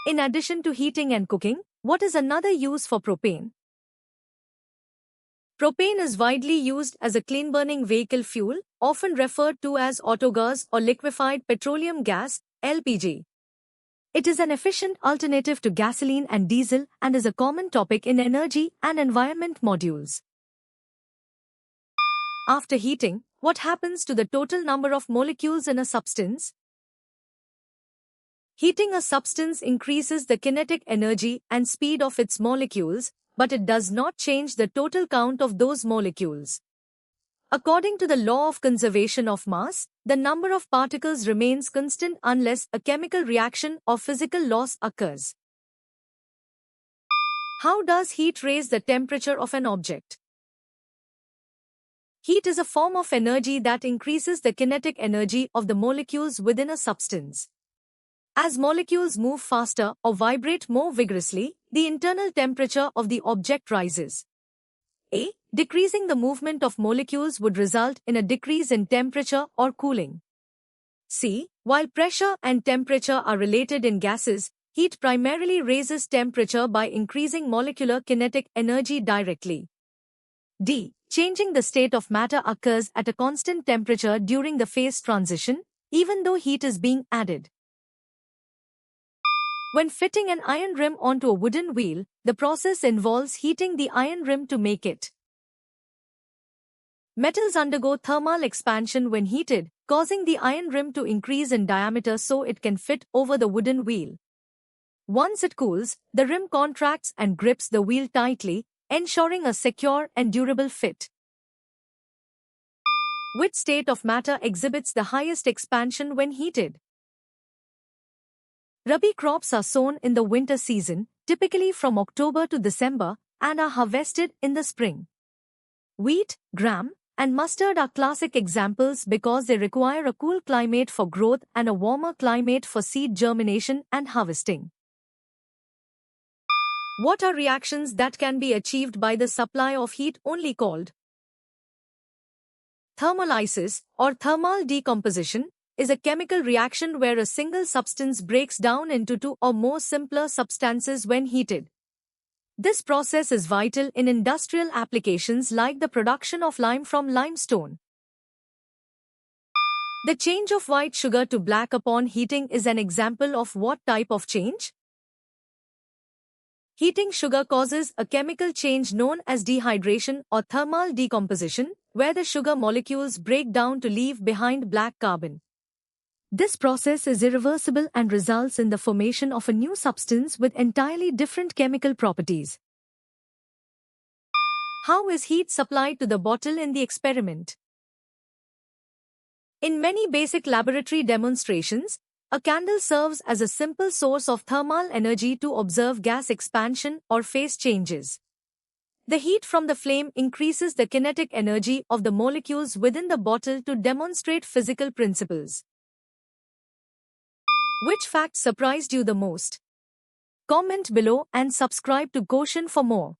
In addition to heating and cooking, what is another use for propane? Propane is widely used as a clean-burning vehicle fuel, often referred to as autogas or liquefied petroleum gas, LPG. It is an efficient alternative to gasoline and diesel and is a common topic in energy and environment modules. After heating, what happens to the total number of molecules in a substance? Heating a substance increases the kinetic energy and speed of its molecules, but it does not change the total count of those molecules. According to the law of conservation of mass, the number of particles remains constant unless a chemical reaction or physical loss occurs. How does heat raise the temperature of an object? Heat is a form of energy that increases the kinetic energy of the molecules within a substance. As molecules move faster or vibrate more vigorously, the internal temperature of the object rises. A. Decreasing the movement of molecules would result in a decrease in temperature or cooling. C. While pressure and temperature are related in gases, heat primarily raises temperature by increasing molecular kinetic energy directly. D. Changing the state of matter occurs at a constant temperature during the phase transition, even though heat is being added. When fitting an iron rim onto a wooden wheel, the process involves heating the iron rim to make it. Metals undergo thermal expansion when heated, causing the iron rim to increase in diameter so it can fit over the wooden wheel. Once it cools, the rim contracts and grips the wheel tightly, ensuring a secure and durable fit. Which state of matter exhibits the highest expansion when heated? Rabi crops are sown in the winter season, typically from October to December, and are harvested in the spring. Wheat, gram, and mustard are classic examples because they require a cool climate for growth and a warmer climate for seed germination and harvesting. What are reactions that can be achieved by the supply of heat only called? Thermolysis, or thermal decomposition, is a chemical reaction where a single substance breaks down into two or more simpler substances when heated. This process is vital in industrial applications like the production of lime from limestone. The change of white sugar to black upon heating is an example of what type of change? Heating sugar causes a chemical change known as dehydration or thermal decomposition, where the sugar molecules break down to leave behind black carbon. This process is irreversible and results in the formation of a new substance with entirely different chemical properties. How is heat supplied to the bottle in the experiment? In many basic laboratory demonstrations, a candle serves as a simple source of thermal energy to observe gas expansion or phase changes. The heat from the flame increases the kinetic energy of the molecules within the bottle to demonstrate physical principles. Which fact surprised you the most? Comment below and subscribe to Goshen for more.